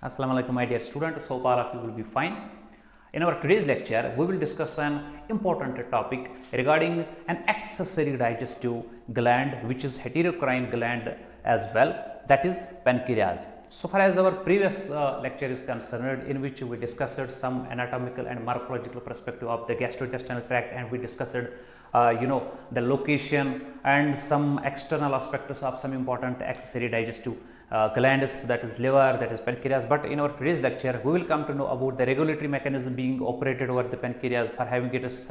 Assalamu alaikum my dear students, hope all of you will be fine. In our today's lecture, we will discuss an important topic regarding an accessory digestive gland which is heterocrine gland as well, that is pancreas. So far as our previous lecture is concerned, in which we discussed some anatomical and morphological perspective of the gastrointestinal tract, and we discussed the location and some external aspects of some important accessory digestive glands, that is liver, that is pancreas. But in our today's lecture, we will come to know about the regulatory mechanism being operated over the pancreas for having its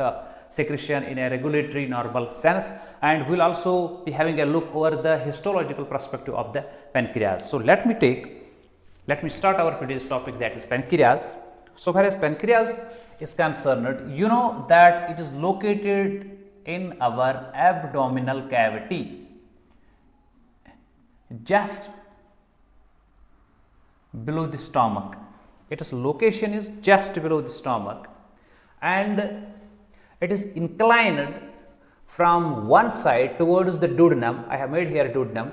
secretion in a regulatory normal sense, and we will also be having a look over the histological perspective of the pancreas. So let me start our today's topic, that is pancreas. So far as pancreas is concerned, you know that it is located in our abdominal cavity, just below the stomach. Its location is just below the stomach, and it is inclined from one side towards the duodenum. I have made here duodenum.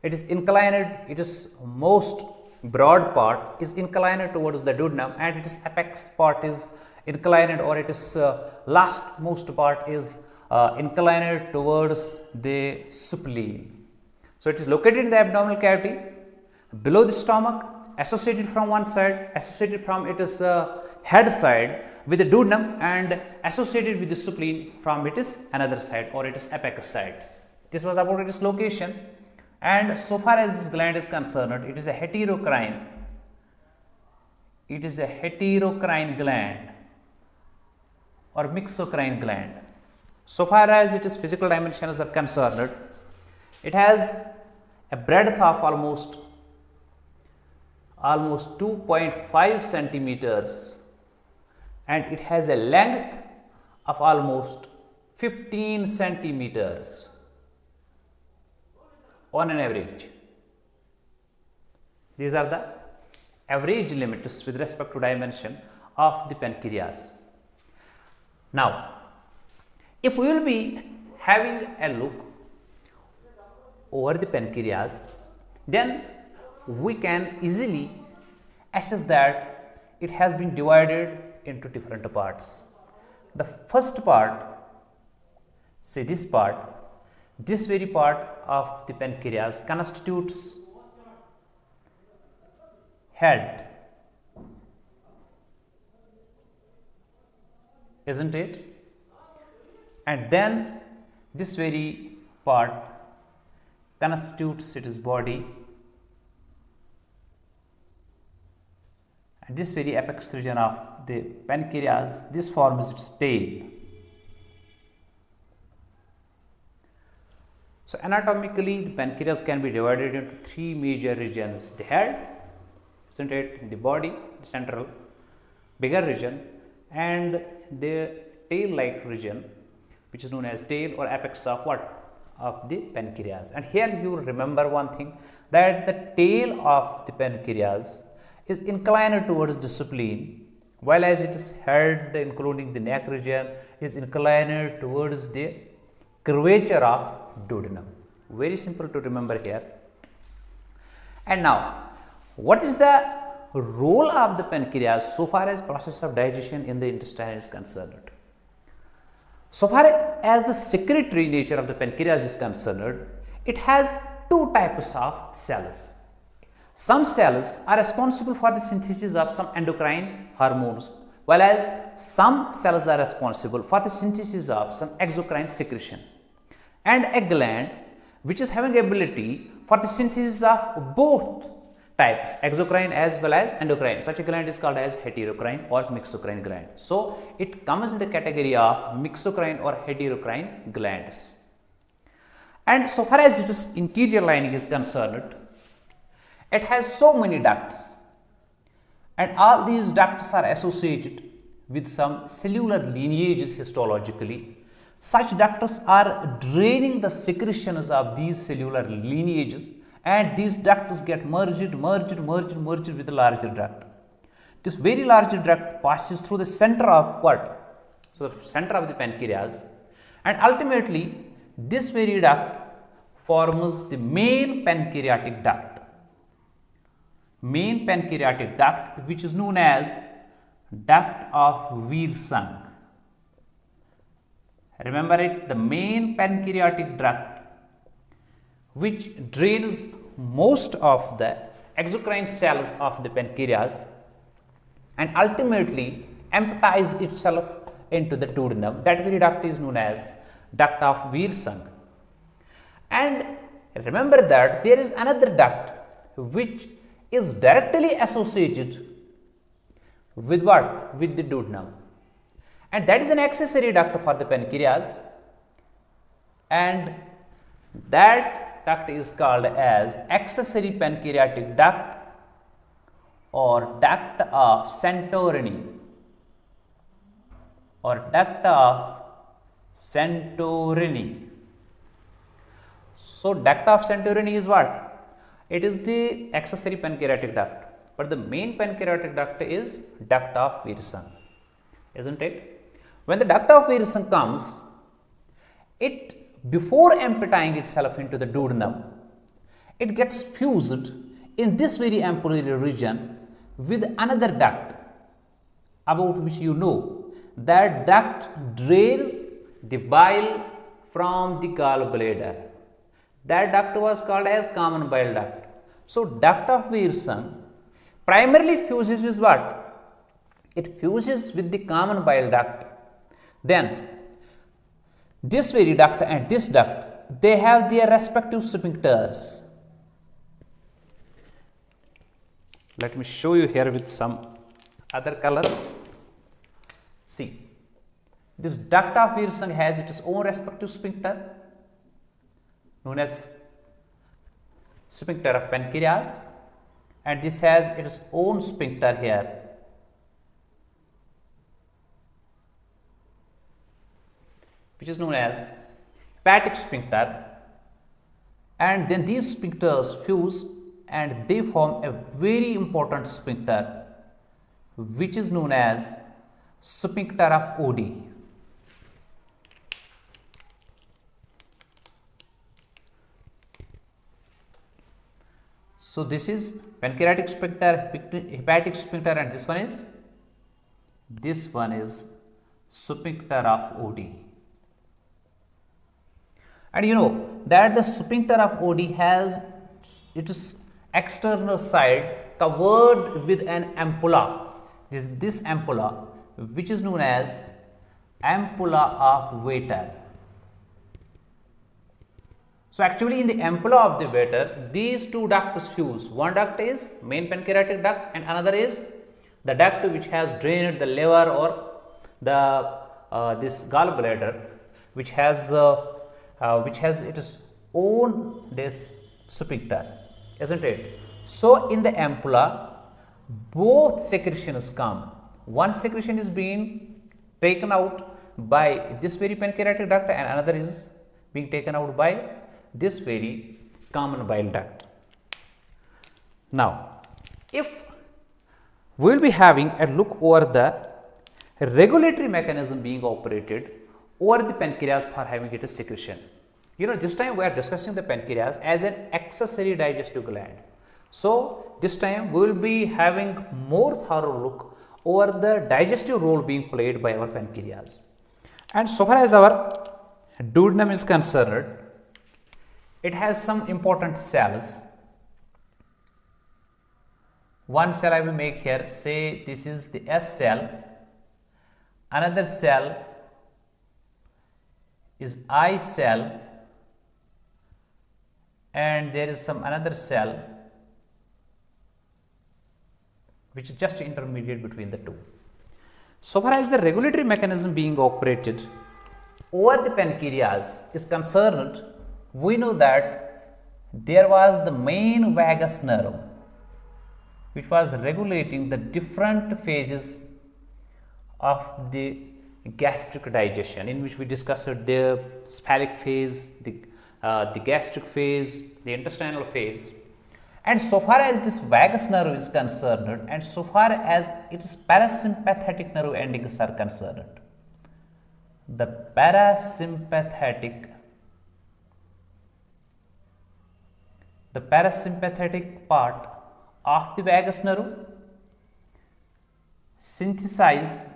It is inclined, it is most broad part is inclined towards the duodenum, and its apex part is inclined, or it is last most part is inclined towards the spleen. So it is located in the abdominal cavity, below the stomach, associated from one side, associated from its head side with the duodenum, and associated with the spleen from its another side, or its apex side. This was about its location. And so far as this gland is concerned, it is a heterocrine. It is a heterocrine gland or mixocrine gland. So far as its physical dimensions are concerned, it has a breadth of almost 2.5 centimeters, and it has a length of almost 15 centimeters on an average. These are the average limits with respect to dimension of the pancreas. Now, if we will be having a look over the pancreas, then we can easily assess that it has been divided into different parts. The first part, say this part, this very part of the pancreas constitutes head, isn't it? And then this very part constitutes its body, and this very apex region of the pancreas, this forms its tail. So anatomically, the pancreas can be divided into three major regions: the head, isn't it, the body, the central bigger region, and the tail-like region, which is known as tail or apex of what? Of the pancreas. And here you will remember one thing, that the tail of the pancreas is inclined towards the spleen, while as its head, including the neck region, is inclined towards the curvature of duodenum. Very simple to remember here. And now, what is the role of the pancreas so far as process of digestion in the intestine is concerned? So far as the secretory nature of the pancreas is concerned, it has two types of cells. Some cells are responsible for the synthesis of some endocrine hormones, while as some cells are responsible for the synthesis of some exocrine secretion. And a gland which is having ability for the synthesis of both types, exocrine as well as endocrine, such a gland is called as heterocrine or mixocrine gland. So it comes in the category of mixocrine or heterocrine glands. And so far as its interior lining is concerned, it has so many ducts, and all these ducts are associated with some cellular lineages histologically. Such ducts are draining the secretions of these cellular lineages, and these ducts get merged with a larger duct. This very large duct passes through the center of what? So, the center of the pancreas, and ultimately this very duct forms the main pancreatic duct. main pancreatic duct, which is known as duct of Wirsung. Remember it, the main pancreatic duct which drains most of the exocrine cells of the pancreas and ultimately empties itself into the duodenum. That very duct is known as duct of Wirsung. And remember that there is another duct which is directly associated with what? With the duodenum, and that is an accessory duct for the pancreas, and that duct is called as accessory pancreatic duct or duct of Santorini or duct of Santorini. So, duct of Santorini is what? It is the accessory pancreatic duct, but the main pancreatic duct is duct of Wirsung, isn't it? When the duct of Wirsung comes, it, before emptying itself into the duodenum, it gets fused in this very ampullary region with another duct about which you know. That duct drains the bile from the gallbladder. That duct was called as common bile duct. So, duct of Wirsung primarily fuses with what? It fuses with the common bile duct. Then, this very duct and this duct, they have their respective sphincters. Let me show you here with some other color. See, this duct of Wirsung has its own respective sphincter known as Sphincter of Pancreas, and this has its own sphincter here, which is known as Hepatic Sphincter, and then these sphincters fuse and they form a very important sphincter which is known as Sphincter of Oddi. So, this is pancreatic sphincter, hepatic sphincter, and this one is Sphincter of Oddi. And you know that the Sphincter of Oddi has its external side covered with an ampulla. This ampulla, which is known as ampulla of Vater. So, actually in the ampulla of the Vater, these two ducts fuse. One duct is main pancreatic duct and another is the duct which has drained the liver or the this gallbladder, which has its own this sphincter, isn't it? So, in the ampulla, both secretions come. One secretion is being taken out by this very pancreatic duct and another is being taken out by this very common bile duct. Now, if we will be having a look over the regulatory mechanism being operated over the pancreas for having its secretion. You know, this time we are discussing the pancreas as an accessory digestive gland. So, this time we will be having more thorough look over the digestive role being played by our pancreas. And so far as our duodenum is concerned, it has some important cells. One cell I will make here, say this is the S cell, another cell is I cell, and there is some another cell which is just intermediate between the two. So far as the regulatory mechanism being operated over the pancreas is concerned, we know that there was the main vagus nerve which was regulating the different phases of the gastric digestion, in which we discussed the spheric phase, the gastric phase, the intestinal phase. And so far as this vagus nerve is concerned and so far as its parasympathetic nerve endings are concerned, the parasympathetic part of the vagus nerve synthesize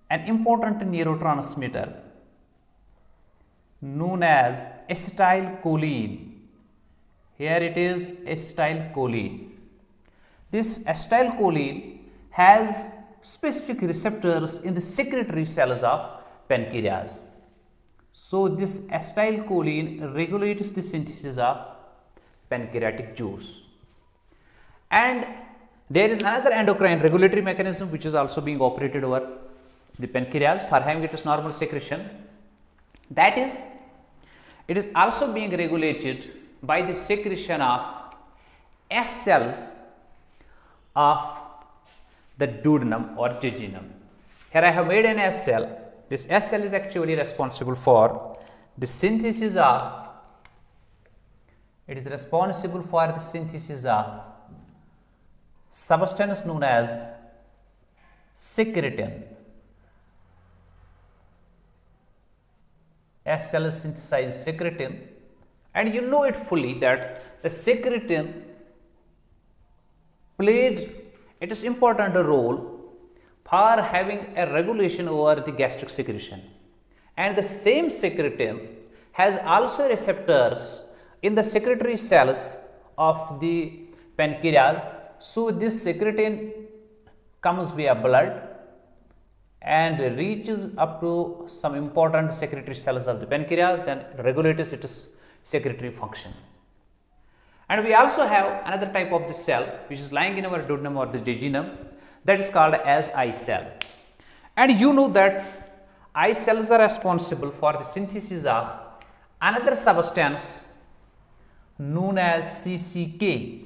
an important neurotransmitter known as acetylcholine. Here it is acetylcholine. This acetylcholine has specific receptors in the secretory cells of pancreas. So, this acetylcholine regulates the synthesis of pancreatic juice. And there is another endocrine regulatory mechanism which is also being operated over the pancreas for having its normal secretion. That is, it is also being regulated by the secretion of S cells of the duodenum or jejunum. Here I have made an S cell. This S cell is actually responsible for the synthesis of, substance known as secretin. S cell synthesizes secretin, and you know it fully that the secretin played its important role for having a regulation over the gastric secretion, and the same secretin has also receptors in the secretory cells of the pancreas. So, this secretin comes via blood and reaches up to some important secretory cells of the pancreas, then regulates its secretory function. And we also have another type of the cell which is lying in our duodenum or the jejunum, that is called as eye cell. And you know that eye cells are responsible for the synthesis of another substance known as CCK.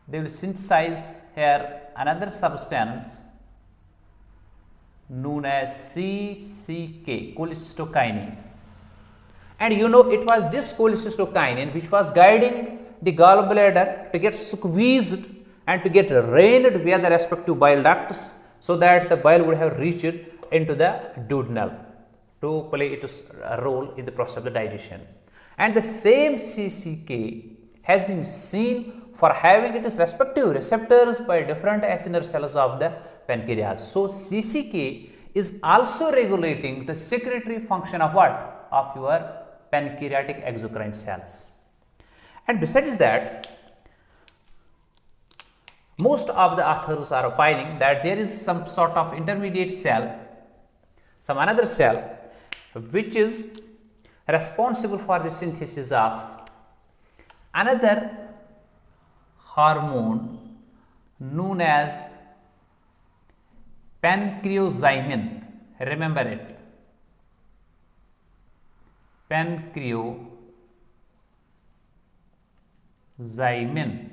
They will synthesize here another substance known as CCK, cholecystokinin. And you know it was this cholecystokinin which was guiding the gallbladder to get squeezed and to get drained via the respective bile ducts, so that the bile would have reached into the duodenum to play its role in the process of the digestion. And the same CCK has been seen for having its respective receptors by different acinar cells of the pancreas. So, CCK is also regulating the secretory function of what? Of your pancreatic exocrine cells. And besides that, most of the authors are opining that there is some sort of intermediate cell, some another cell which is responsible for the synthesis of another hormone known as pancreozymin. Remember it, pancreozymin.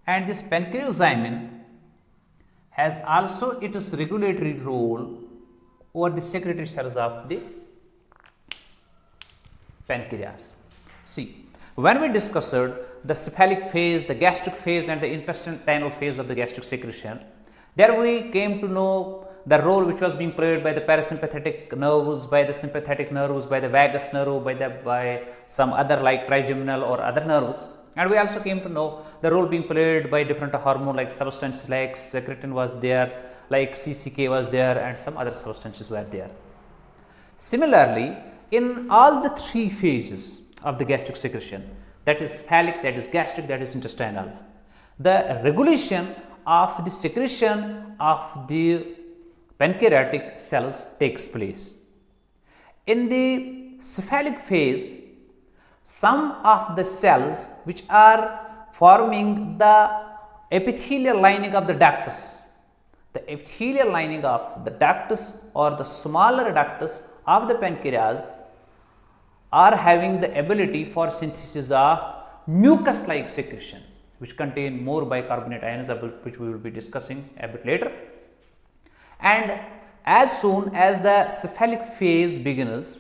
And this pancreozymin has also its regulatory role over the secretory cells of the pancreas. See, when we discussed the cephalic phase, the gastric phase and the intestinal phase of the gastric secretion, there we came to know the role which was being played by the parasympathetic nerves, by the sympathetic nerves, by the vagus nerve, by some other like trigeminal or other nerves. And we also came to know the role being played by different hormone like substances like secretin was there, like CCK was there, and some other substances were there. Similarly, in all the three phases of the gastric secretion, that is cephalic, that is gastric, that is intestinal, the regulation of the secretion of the pancreatic cells takes place. In the cephalic phase, some of the cells which are forming the epithelial lining of the ductus, or the smaller ductus of the pancreas are having the ability for synthesis of mucus like secretion which contain more bicarbonate ions, which we will be discussing a bit later. And as soon as the cephalic phase begins,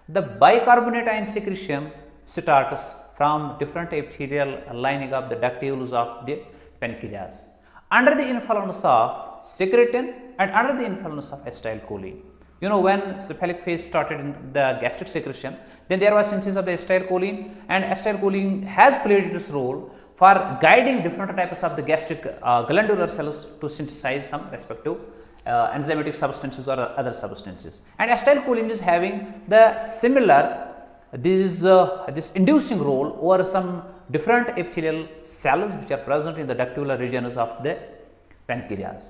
the bicarbonate ion secretion starts from different epithelial lining of the ductules of the pancreas under the influence of secretin and under the influence of acetylcholine. You know, when cephalic phase started in the gastric secretion, then there was synthesis of the acetylcholine, and acetylcholine has played its role for guiding different types of the gastric glandular cells to synthesize some respective enzymatic substances or other substances. And acetylcholine is having the similar this inducing role over some different epithelial cells which are present in the ductular regions of the pancreas.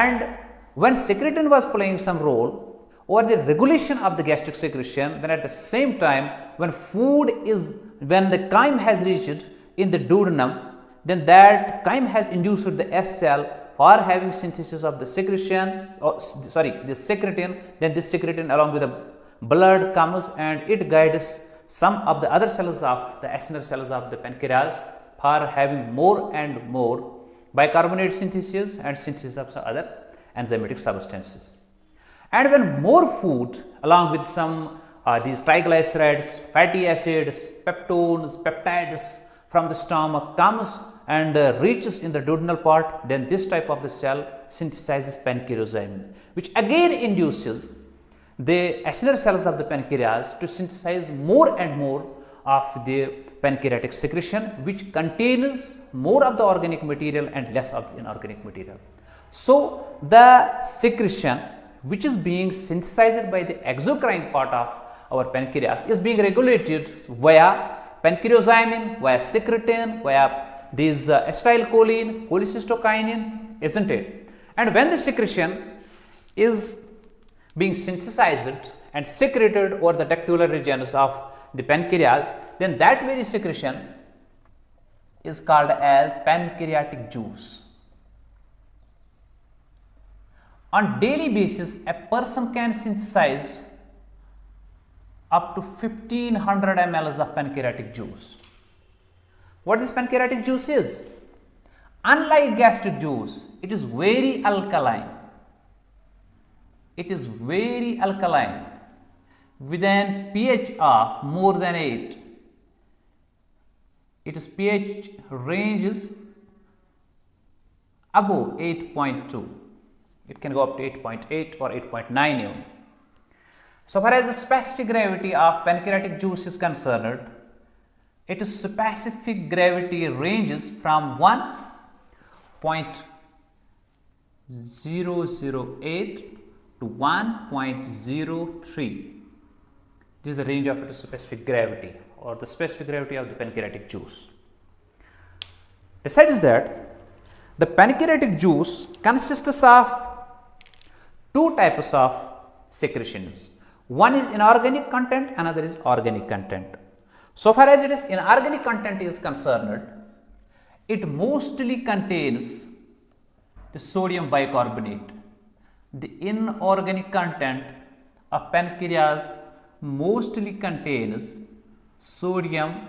And when secretin was playing some role over the regulation of the gastric secretion, then at the same time when the chyme has reached in the duodenum, then that chyme has induced the S cell for having synthesis of the secretion, the secretin. Then this secretin along with the blood comes and it guides some of the other cells of the acinar cells of the pancreas for having more and more bicarbonate synthesis and synthesis of some other enzymatic substances. And when more food along with some these triglycerides, fatty acids, peptones, peptides from the stomach comes and reaches in the duodenal part, then this type of the cell synthesizes pancreozymin, which again induces the acinar cells of the pancreas to synthesize more and more of the pancreatic secretion, which contains more of the organic material and less of the inorganic material. So, the secretion which is being synthesized by the exocrine part of our pancreas is being regulated via pancreozymin, via secretin, via these acetylcholine, cholecystokinin, isn't it? And when the secretion is being synthesized and secreted over the ductular regions of the pancreas, then that very secretion is called as pancreatic juice. On daily basis, a person can synthesize up to 1500 ml of pancreatic juice. What this pancreatic juice is? Unlike gastric juice, it is very alkaline. It is very alkaline with an pH of more than 8. Its pH ranges above 8.2. It can go up to 8.8 or 8.9 even. So far as the specific gravity of pancreatic juice is concerned, its specific gravity ranges from 1.008 to 1.03. This is the range of its specific gravity or the specific gravity of the pancreatic juice. Besides that, the pancreatic juice consists of two types of secretions. One is inorganic content, another is organic content. So far as it is inorganic content is concerned, it mostly contains the sodium bicarbonate. The inorganic content of pancreas mostly contains sodium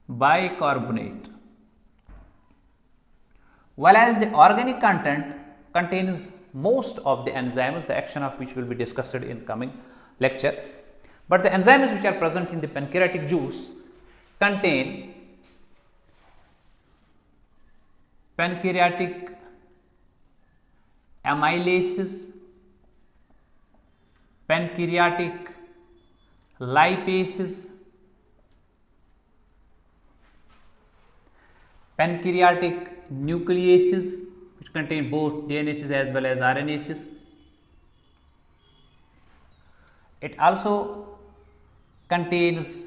bicarbonate, whereas the organic content contains most of the enzymes, the action of which will be discussed in coming lecture. But the enzymes which are present in the pancreatic juice contain pancreatic amylases, pancreatic lipases, pancreatic nucleases, which contain both DNases as well as RNases. It also contains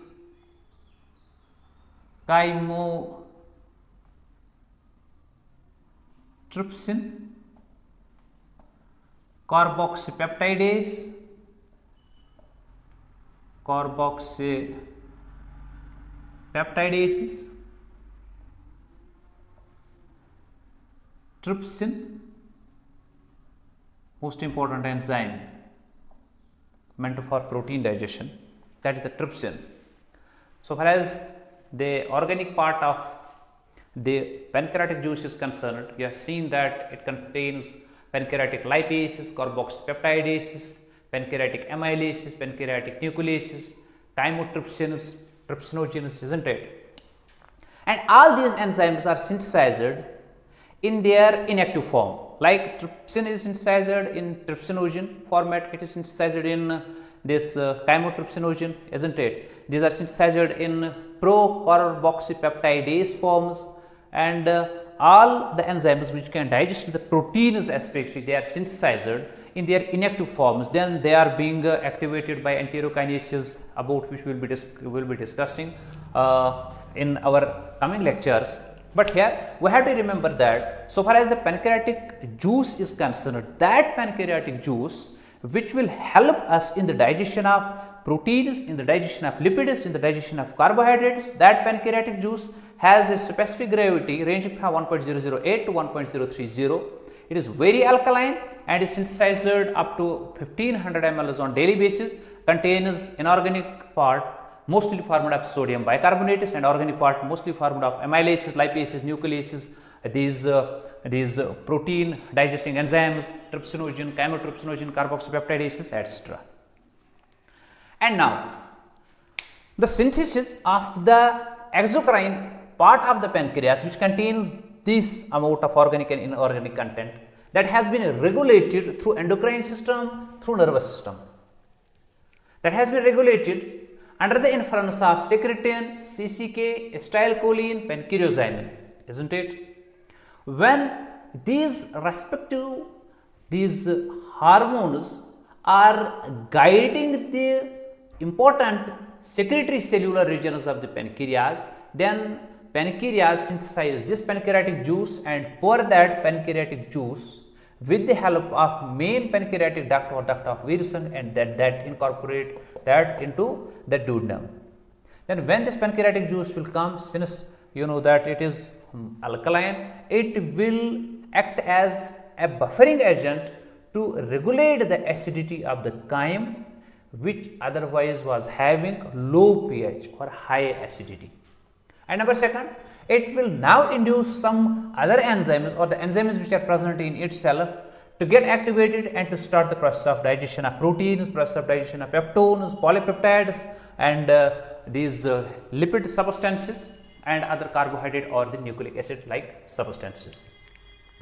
chymotrypsin, carboxypeptidases, trypsin, most important enzyme meant for protein digestion, that is the trypsin. So far as the organic part of the pancreatic juice is concerned, you have seen that it contains pancreatic lipases, carboxypeptidases, pancreatic amylases, pancreatic nucleases, chymotrypsins, trypsinogens, isn't it? And all these enzymes are synthesized in their inactive form. Like trypsin is synthesized in trypsinogen format, it is synthesized in this chymotrypsinogen, isn't it? These are synthesized in pro-carboxypeptidase forms, and all the enzymes which can digest the proteins, especially they are synthesized in their inactive forms, then they are being activated by enterokinases, about which we will be discussing in our coming lectures. But here we have to remember that so far as the pancreatic juice is concerned, that pancreatic juice which will help us in the digestion of proteins, in the digestion of lipids, in the digestion of carbohydrates, that pancreatic juice has a specific gravity ranging from 1.008 to 1.030. It is very alkaline and is synthesized up to 1500 ml on daily basis, contains inorganic part mostly formed of sodium bicarbonates and organic part mostly formed of amylases, lipases, nucleases, these protein digesting enzymes, trypsinogen, chymotrypsinogen, carboxypeptidases, etc. And now the synthesis of the exocrine part of the pancreas, which contains this amount of organic and inorganic content, that has been regulated through endocrine system, through nervous system, that has been regulated under the influence of secretin, CCK, acetylcholine, pancreozymin, isn't it? When these hormones are guiding the important secretory cellular regions of the pancreas, then pancreas synthesizes this pancreatic juice and pour that pancreatic juice with the help of main pancreatic duct or duct of Wilson, and that incorporate that into the duodenum. Then when this pancreatic juice will come, since you know that it is alkaline, it will act as a buffering agent to regulate the acidity of the chyme, which otherwise was having low pH or high acidity. And number second, it will now induce some other enzymes or the enzymes which are present in itself to get activated and to start the process of digestion of proteins, process of digestion of peptones, polypeptides, and these lipid substances and other carbohydrate or the nucleic acid like substances.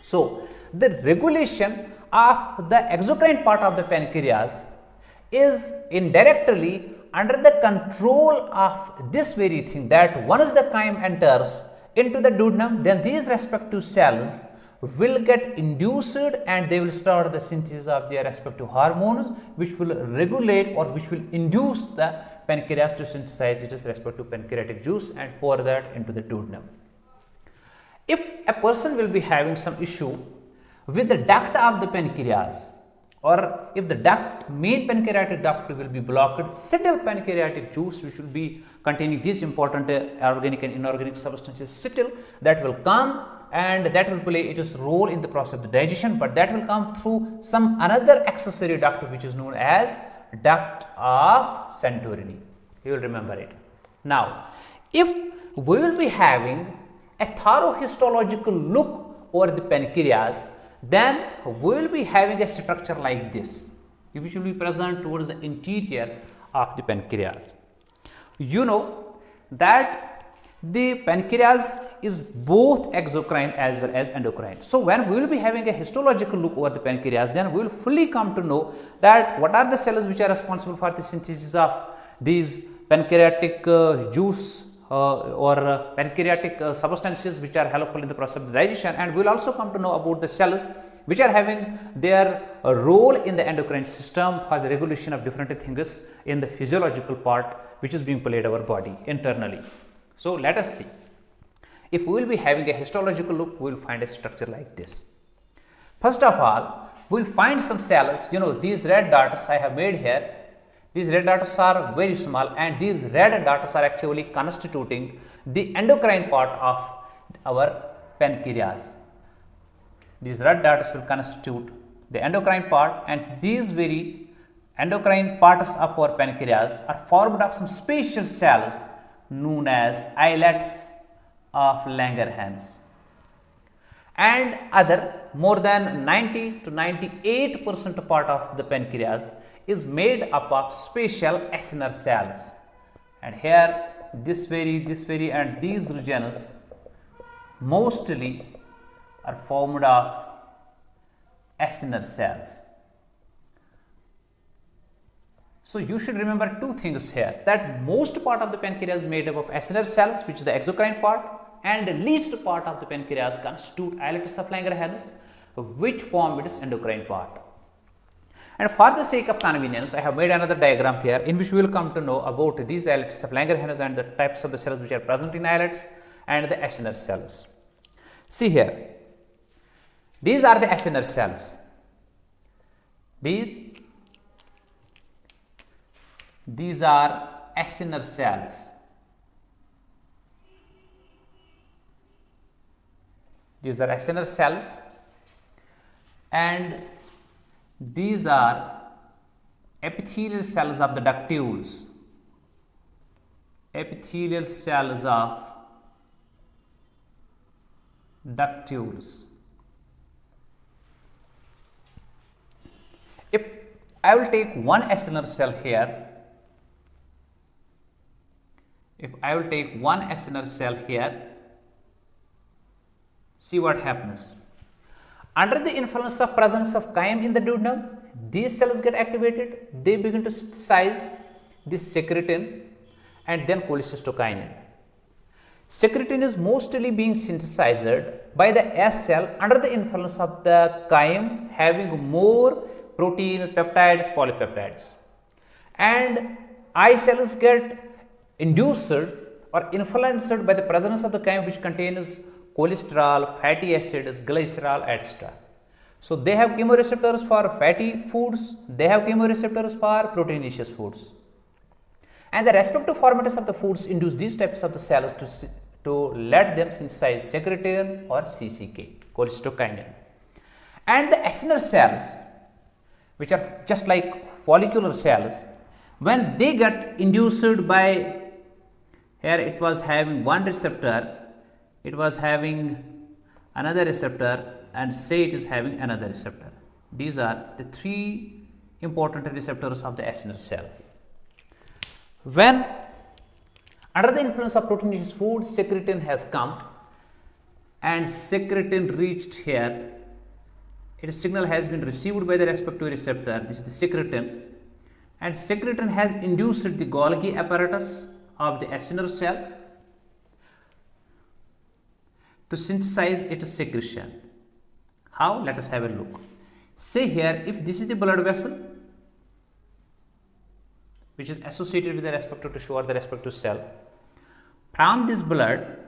So, the regulation of the exocrine part of the pancreas is indirectly under the control of this very thing, that once the chyme enters into the duodenum, then these respective cells will get induced and they will start the synthesis of their respective hormones, which will regulate or which will induce the pancreas to synthesize its respective pancreatic juice and pour that into the duodenum. If a person will be having some issue with the duct of the pancreas, or if the duct, main pancreatic duct will be blocked, subtle pancreatic juice which will be containing these important organic and inorganic substances, subtle, that will come and that will play its role in the process of the digestion, but that will come through some another accessory duct which is known as duct of Secretory. You will remember it. Now, if we will be having a thorough histological look over the pancreas, then we will be having a structure like this, which will be present towards the interior of the pancreas. You know that the pancreas is both exocrine as well as endocrine. So, when we will be having a histological look over the pancreas, then we will fully come to know that what are the cells which are responsible for the synthesis of these pancreatic juice or pancreatic substances which are helpful in the process of digestion, and we will also come to know about the cells which are having their role in the endocrine system for the regulation of different things in the physiological part which is being played our body internally. So, let us see. If we will be having a histological look, we will find a structure like this. First of all, we will find some cells, you know, these red dots I have made here. These red dots are very small, and these red dots are actually constituting the endocrine part of our pancreas. These red dots will constitute the endocrine part, and these very endocrine parts of our pancreas are formed of some special cells known as islets of Langerhans, and other more than 90 to 98% part of the pancreas is made up of special acinar cells, and here this very and these regions mostly are formed of acinar cells. So you should remember two things here, that most part of the pancreas is made up of acinar cells, which is the exocrine part, and the least part of the pancreas constitute islets of Langerhans, which form its endocrine part. And for the sake of convenience, I have made another diagram here in which we will come to know about these islets of Langerhans and the types of the cells which are present in islets and the acinar cells. See here, these are the acinar cells. These are acinar cells. These are acinar cells, and these are epithelial cells of the ductules. Epithelial cells of ductules. If I will take one acinar cell here, see what happens. Under the influence of presence of chyme in the duodenum, these cells get activated, they begin to synthesize this secretin and then cholecystokinin. Secretin is mostly being synthesized by the S cell under the influence of the chyme having more proteins, peptides, polypeptides, and I cells get induced or influenced by the presence of the chyme which contains cholesterol, fatty acids, glycerol, etc. So they have chemoreceptors for fatty foods, they have chemoreceptors for proteinaceous foods, and the respective formats of the foods induce these types of the cells to let them synthesize secretin or CCK, cholecystokinin. And the acinar cells, which are just like follicular cells, when they get induced by, here it was having one receptor, it was having another receptor, and say it is having another receptor. These are the three important receptors of the acinar cell. When under the influence of proteinaceous food, secretin has come and secretin reached here, its signal has been received by the respective receptor, this is the secretin, and secretin has induced the Golgi apparatus of the acinar cell to synthesize its secretion. How? Let us have a look. Say here, if this is the blood vessel which is associated with the respective tissue or the respective cell, from this blood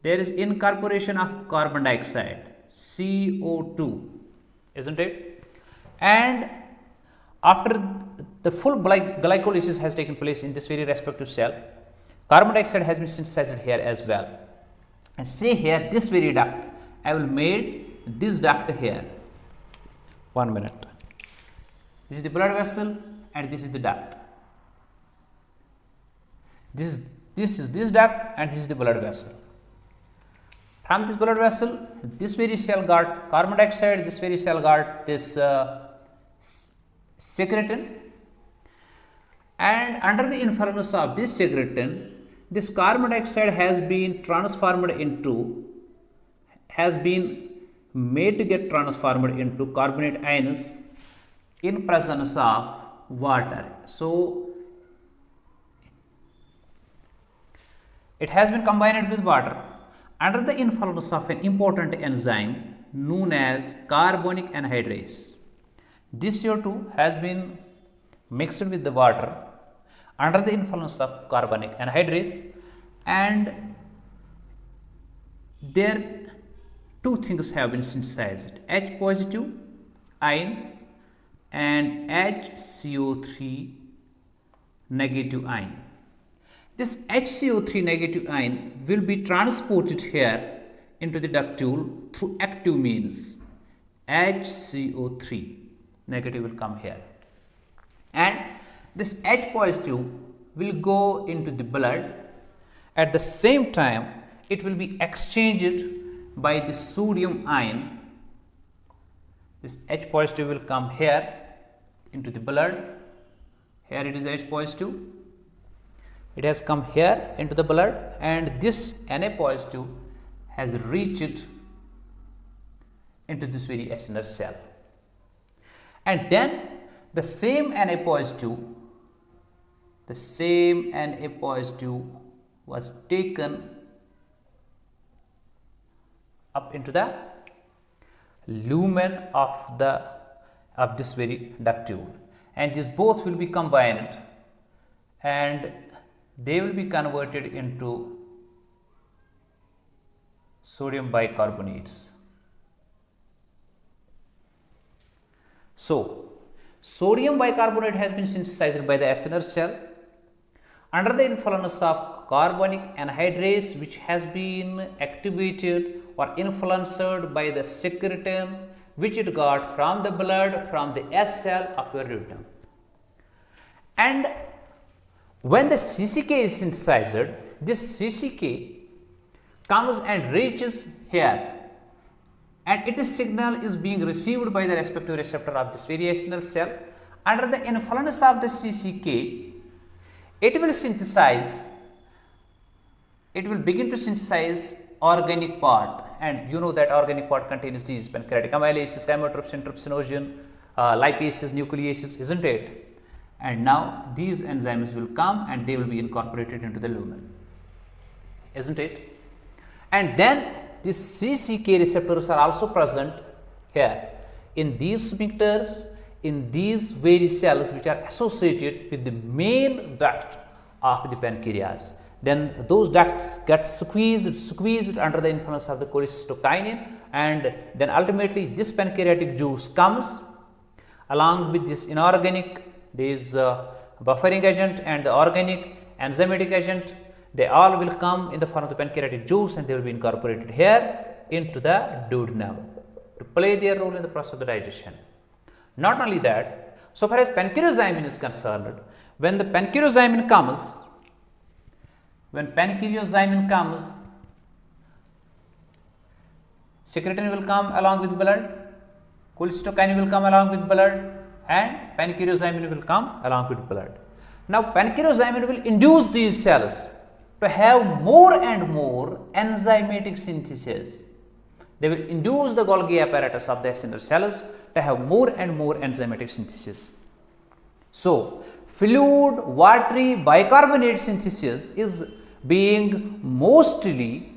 there is incorporation of carbon dioxide, CO2, isn't it? And after the full glycolysis has taken place in this very respective cell, carbon dioxide has been synthesized here as well. And say here, this very duct, I will made this duct here. 1 minute. This is the blood vessel and this is the duct. This is this duct and this is the blood vessel. From this blood vessel, this very cell got carbon dioxide, this very cell got this secretin, and under the influence of this secretin, this carbon dioxide has been transformed into, has been made to get transformed into carbonate ions in presence of water. So it has been combined with water under the influence of an important enzyme known as carbonic anhydrase. This CO2 has been mixed with the water under the influence of carbonic anhydrase, and there two things have been synthesized, H positive ion and HCO3 negative ion. This HCO3 negative ion will be transported here into the ductule through active means. HCO3 negative will come here, and this H positive will go into the blood. At the same time, it will be exchanged by the sodium ion. This H positive will come here into the blood. Here it is H positive. It has come here into the blood, and this Na positive has reached into this very acinar cell. And then the same Na positive, was taken up into the lumen of this very duct tube, and these both will be combined and they will be converted into sodium bicarbonates. So, sodium bicarbonate has been synthesized by the acinar cell under the influence of carbonic anhydrase, which has been activated or influenced by the secretin which it got from the blood from the S cell of your duodenum. And when the CCK is synthesized, this CCK comes and reaches here, and its signal is being received by the respective receptor of this very acinar cell. Under the influence of the CCK, it will begin to synthesize organic part, and you know that organic part contains these pancreatic amylases, chymotrypsin, trypsinogen, lipases, nucleases, isn't it? And now these enzymes will come and they will be incorporated into the lumen, isn't it? And then these CCK receptors are also present here in these sphincters, in these very cells which are associated with the main duct of the pancreas. Then those ducts get squeezed under the influence of the cholecystokinin, and then ultimately this pancreatic juice comes along with this inorganic, this buffering agent and the organic enzymatic agent. They all will come in the form of the pancreatic juice and they will be incorporated here into the duodenum to play their role in the process of the digestion. Not only that, so far as pancreozymin is concerned, when pancreozymin comes, secretin will come along with blood, cholecystokinin will come along with blood, and pancreozymin will come along with blood. Now, pancreozymin will induce these cells to have more and more enzymatic synthesis. They will induce the Golgi apparatus of the acinar cells to have more and more enzymatic synthesis. So, fluid watery bicarbonate synthesis is being mostly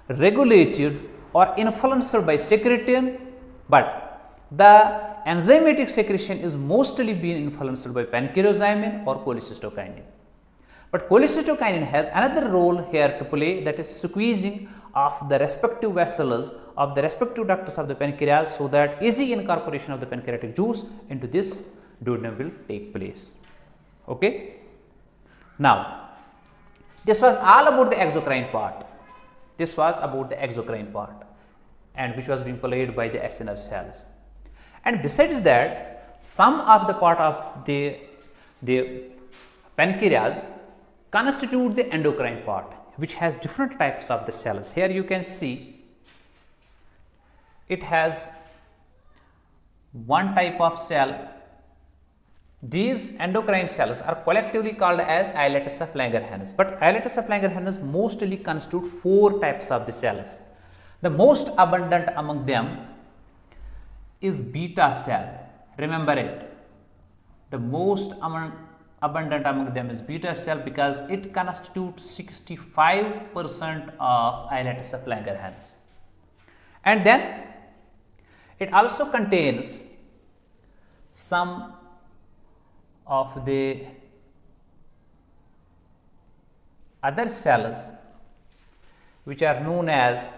regulated or influenced by secretin, but the enzymatic secretion is mostly being influenced by pancreozymin or cholecystokinin. But cholecystokinin has another role here to play, that is squeezing of the respective vessels of the respective ducts of the pancreas, so that easy incorporation of the pancreatic juice into this duodenum will take place. Okay. Now, this was all about the exocrine part. And which was being played by the acinar cells. And besides that, some of the part of the pancreas constitute the endocrine part, which has different types of the cells. Here you can see it has one type of cell. These endocrine cells are collectively called as islets of Langerhans, but islets of Langerhans mostly constitute 4 types of the cells. The most abundant among them is beta cell. Remember it. The most abundant among them is beta cell because it constitutes 65% of islets of Langerhans. And then it also contains some of the other cells which are known as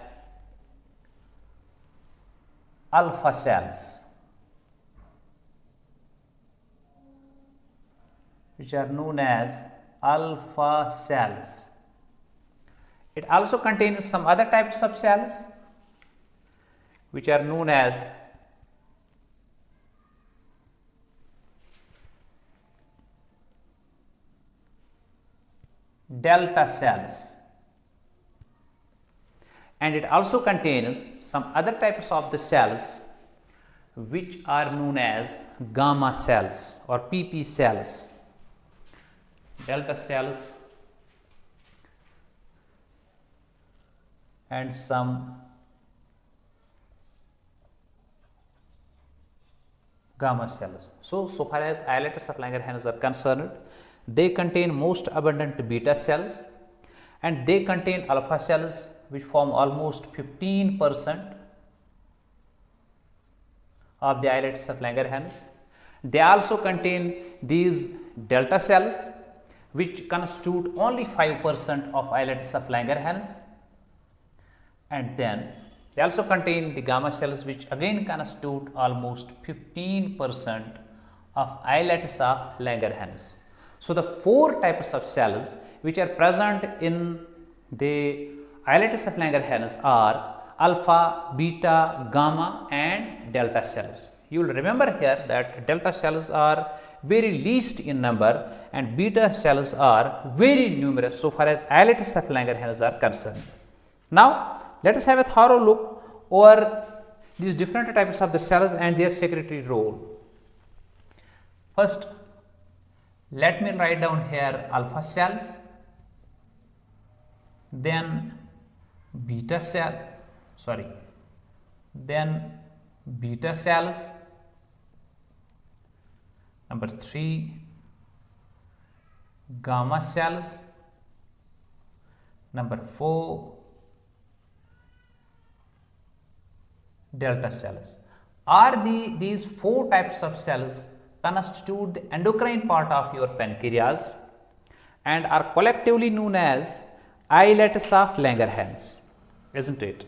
alpha cells, It also contains some other types of cells which are known as delta cells, and it also contains some other types of the cells which are known as gamma cells or PP cells. Delta cells and some gamma cells. So far as islets of Langerhans are concerned, they contain most abundant beta cells and they contain alpha cells which form almost 15% of the islets of Langerhans. They also contain these delta cells which constitute only 5% of islets of Langerhans, and then they also contain the gamma cells which again constitute almost 15% of islets of Langerhans. So the four types of cells which are present in the islets of Langerhans are alpha, beta, gamma and delta cells. You will remember here that delta cells are very least in number and beta cells are very numerous so far as islets of Langerhans are concerned. Now, let us have a thorough look over these different types of the cells and their secretory role. First, let me write down here alpha cells, then beta cells, number 3 gamma cells, number 4 delta cells. These four types of cells constitute the endocrine part of your pancreas and are collectively known as islets of Langerhans, isn't it?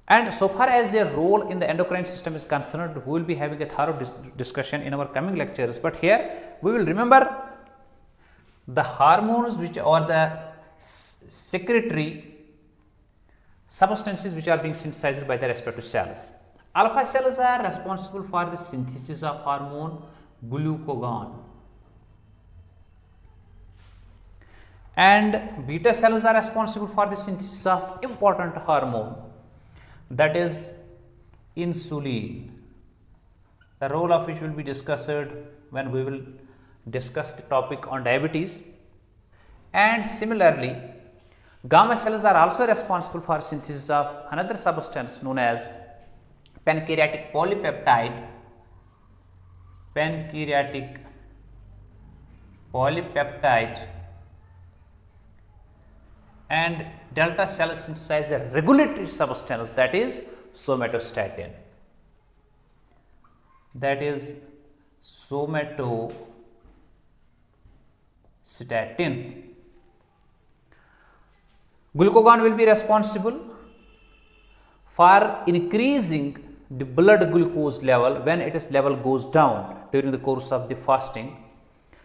And so far as their role in the endocrine system is concerned, we will be having a thorough discussion in our coming lectures, but here we will remember the hormones which are the secretory substances which are being synthesized by the respective cells. Alpha cells are responsible for the synthesis of hormone glucagon, and beta cells are responsible for the synthesis of important hormone, that is insulin, the role of which will be discussed when we will discuss the topic on diabetes. And similarly, gamma cells are also responsible for synthesis of another substance known as pancreatic polypeptide, and delta cells synthesize a regulatory substance, that is somatostatin. Glucagon will be responsible for increasing the blood glucose level when its level goes down during the course of the fasting,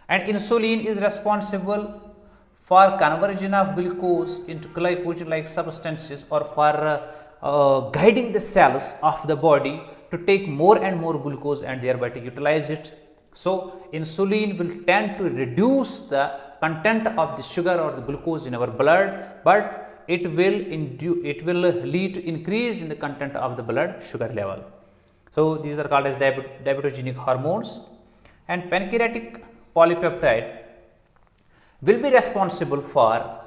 and insulin is responsible for conversion of glucose into glycogen like substances, or for guiding the cells of the body to take more and more glucose and thereby to utilize it. So insulin will tend to reduce the content of the sugar or the glucose in our blood, but it will lead to increase in the content of the blood sugar level. So these are called as diabetogenic hormones, and pancreatic polypeptide will be responsible for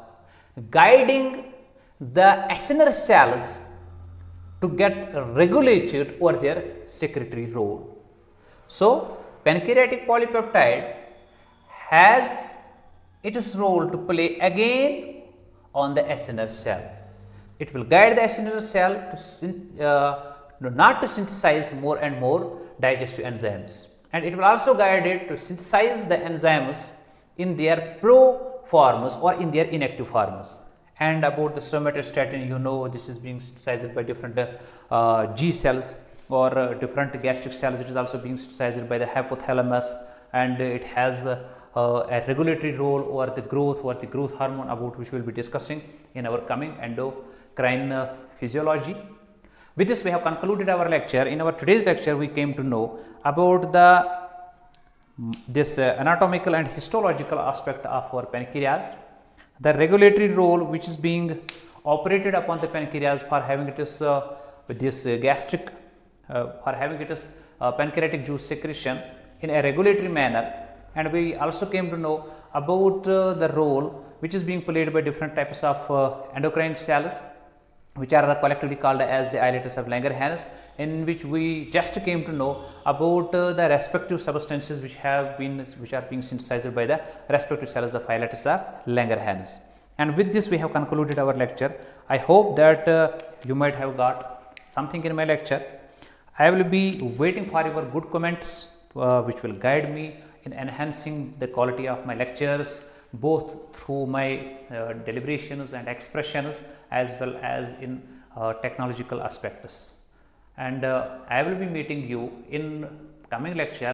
guiding the acinar cells to get regulated over their secretory role. So pancreatic polypeptide has its role to play again on the acinar cell. It will guide the acinar cell to not to synthesize more and more digestive enzymes, and it will also guide it to synthesize the enzymes in their pro forms or in their inactive forms. And about the somatostatin, you know, this is being synthesized by different G cells or different gastric cells. It is also being synthesized by the hypothalamus, and it has a regulatory role over the growth hormone, about which we will be discussing in our coming endocrine physiology. With this, we have concluded our lecture. In our today's lecture, we came to know about this anatomical and histological aspect of our pancreas, the regulatory role which is being operated upon the pancreas for having its pancreatic juice secretion in a regulatory manner, and we also came to know about the role which is being played by different types of endocrine cells, which are collectively called as the islets of Langerhans, in which we just came to know about the respective substances which are being synthesized by the respective cells of islets of Langerhans. And with this we have concluded our lecture. I hope that you might have got something in my lecture. I will be waiting for your good comments which will guide me in enhancing the quality of my lectures, both through my deliberations and expressions as well as in technological aspects. And I will be meeting you in coming lecture